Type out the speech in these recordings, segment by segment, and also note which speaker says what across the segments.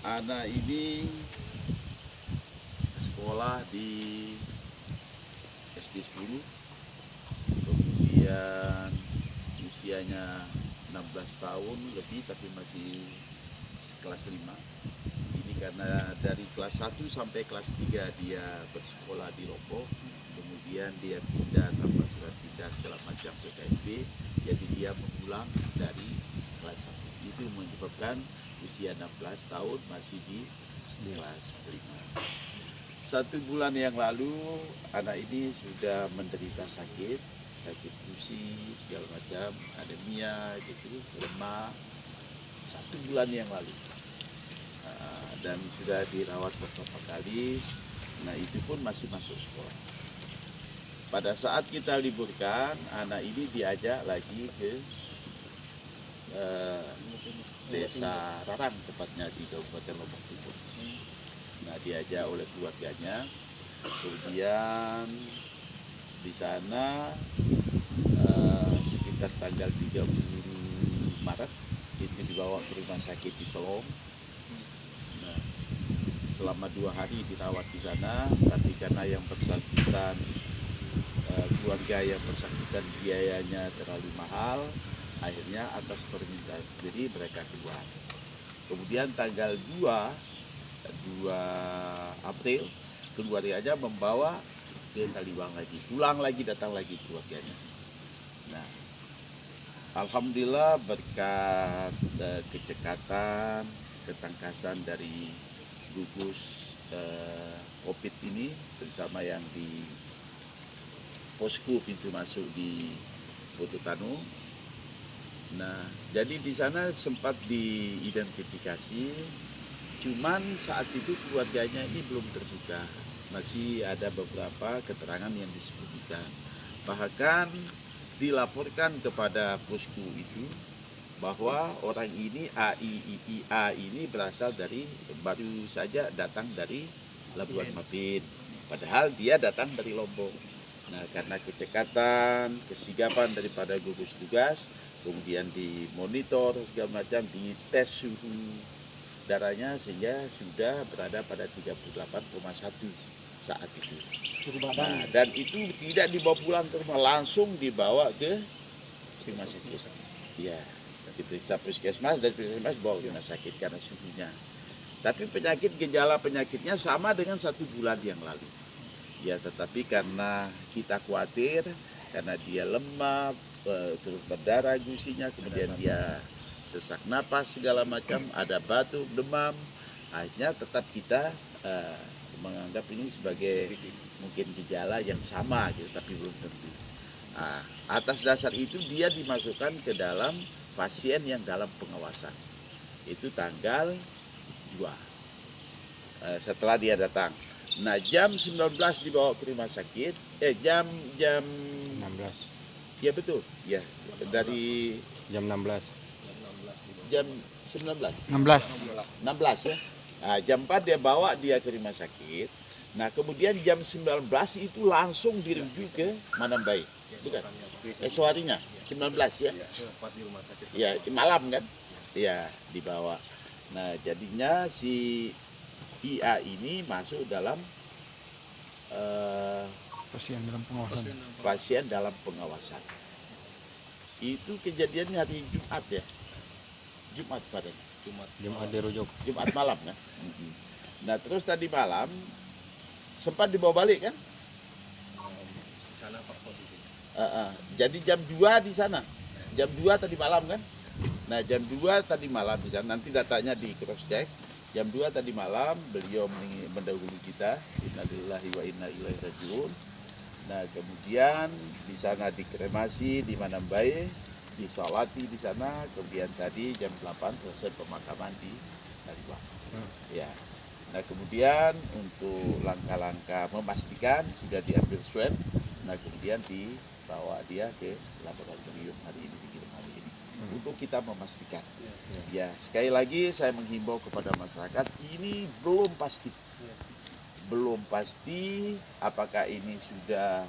Speaker 1: Anak ini sekolah di SD 10, kemudian usianya 16 tahun lebih tapi masih kelas 5. Ini karena dari kelas 1 sampai kelas 3 dia bersekolah di Lombok, kemudian dia pindah tanpa surat pindah segala macam ke KSB, jadi dia mengulang dari kelas 1. Itu menyebabkan usia 16 tahun masih di kelas 5. 1 bulan yang lalu anak ini sudah menderita sakit gusi segala macam, anemia gitu, lemah 1 bulan yang lalu. Dan sudah dirawat beberapa kali. Nah itu pun masih masuk sekolah. Pada saat kita liburkan, anak ini diajak lagi ke Desa Rarang, tepatnya di Kabupaten Lombok Timur. Nah diajak oleh keluarganya, kemudian di sana sekitar tanggal 30 Maret itu dibawa ke rumah sakit di Selong. Nah, selama 2 hari dirawat di sana, tapi karena yang bersangkutan keluarga yang bersangkutan biayanya terlalu mahal, akhirnya atas permintaan sendiri mereka keluar. Kemudian tanggal 2 April keluarganya membawa ke Kaliwang lagi, pulang lagi, datang lagi keluarganya. Nah, alhamdulillah berkat kecekatan, ketangkasan dari gugus COVID ini, terutama yang di posko pintu masuk di Bototanu. Nah, jadi di sana sempat diidentifikasi, cuman saat itu keluarganya ini belum terbuka, masih ada beberapa keterangan yang disembunyikan. Bahkan dilaporkan kepada posko itu bahwa orang ini A ini berasal dari, baru saja datang dari Labuan Mapin, padahal dia datang dari Lombok. Nah, karena kecekatan, kesigapan daripada gugus tugas, kemudian dimonitor segala macam, dites suhu darahnya sehingga sudah berada pada 38,1 saat itu. Nah, dan itu tidak dibawa pulang ke rumah, langsung dibawa ke rumah sakit. Ya, diperiksa puskesmas dan puskesmas bawa ke rumah sakit karena suhunya. Tapi gejala penyakitnya sama dengan 1 bulan yang lalu. Ya, tetapi karena kita khawatir, karena dia lemah, terus berdarah gusinya, kemudian dia sesak napas segala macam, ada batuk, demam, akhirnya tetap kita menganggap ini sebagai mungkin gejala yang sama gitu, tapi belum tentu. Nah, atas dasar itu dia dimasukkan ke dalam pasien yang dalam pengawasan. Itu tanggal 2 setelah dia datang. Nah, jam 19 dibawa ke rumah sakit, jam
Speaker 2: 16.
Speaker 1: ya betul, ya dari
Speaker 2: Jam 16.
Speaker 1: jam 19.
Speaker 3: 16.
Speaker 1: Ya. Nah, jam 4 dia bawa dia ke rumah sakit. Nah, kemudian jam 19 itu langsung dirujuk ke Manambai. Bukan? Esok harinya 19 ya. Ya, malam kan? Ya, dibawa. Nah, jadinya si IA ini masuk dalam pasien dalam pengawasan. Itu kejadiannya hari Jumat ya. Jumat pada
Speaker 2: Jumat dirujuk.
Speaker 1: Jumat malam kan. Nah, terus tadi malam sempat dibawa balik kan?
Speaker 4: Sana Pak posisi.
Speaker 1: Jadi jam 2 di sana. Jam 2 tadi malam kan? Nah, jam 2 tadi malam di sana, nanti datanya di cross check. Jam 2 tadi malam beliau mendahului kita. Innalillahi wa inna ilaihi rajiun. Nah, kemudian di sana dikremasi di Manambai, disolati di sana, kemudian tadi jam 8 selesai pemakaman di Kaliwang. Ya. Nah, kemudian untuk langkah-langkah memastikan sudah diambil swab. Nah, kemudian dibawa dia ke laboratorium hari ini, dikirim hari ini untuk kita memastikan. Ya, sekali lagi saya menghimbau kepada masyarakat, ini belum pasti. Belum pasti apakah ini sudah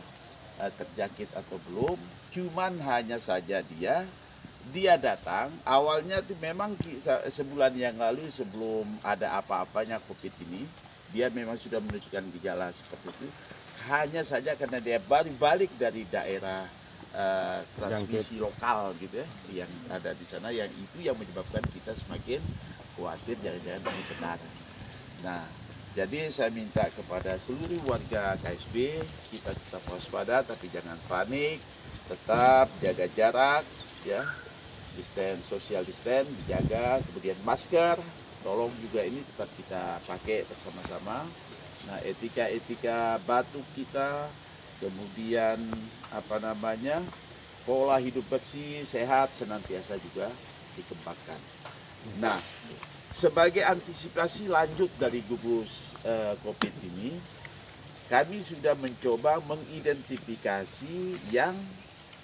Speaker 1: terjangkit atau belum. Cuman hanya saja dia dia datang, awalnya tuh memang sebulan yang lalu sebelum ada apa-apanya COVID ini, dia memang sudah menunjukkan gejala seperti itu. Hanya saja karena dia baru balik dari daerah transmisi lokal gitu ya, yang ada di sana, yang itu yang menyebabkan kita semakin khawatir jangan-jangan ini benar. Nah, jadi saya minta kepada seluruh warga KSB, kita tetap waspada tapi jangan panik, tetap jaga jarak, ya, social distance dijaga, kemudian masker, tolong juga ini tetap kita pakai bersama-sama. Nah, etika batuk kita, kemudian pola hidup bersih, sehat senantiasa juga dikembangkan. Nah, sebagai antisipasi lanjut dari gugus COVID ini, kami sudah mencoba mengidentifikasi yang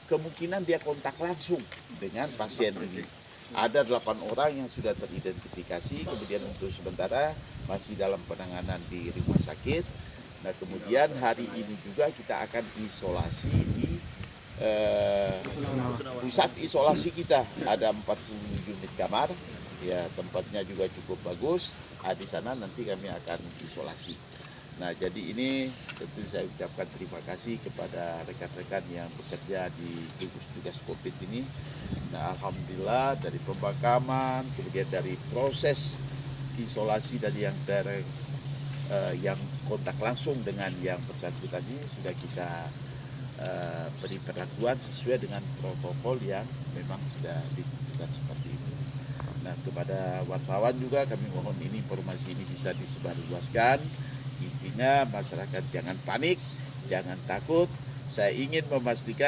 Speaker 1: kemungkinan dia kontak langsung dengan pasien ini. Ada 8 orang yang sudah teridentifikasi, kemudian untuk sementara masih dalam penanganan di rumah sakit. Nah, kemudian hari ini juga kita akan isolasi di pusat isolasi kita. Ada 40 unit kamar, ya tempatnya juga cukup bagus. Di sana nanti kami akan isolasi. Nah, jadi ini tentu saya ucapkan terima kasih kepada rekan-rekan yang bekerja di gugus tugas COVID ini. Nah, alhamdulillah dari pembakaman, kemudian dari proses isolasi dari yang kontak langsung dengan yang bersangkutan ini sudah kita beri perlakuan sesuai dengan protokol yang memang sudah ditentukan seperti itu. Nah, kepada wartawan juga kami mohon ini informasi ini bisa disebarluaskan. Intinya masyarakat jangan panik, jangan takut. Saya ingin memastikan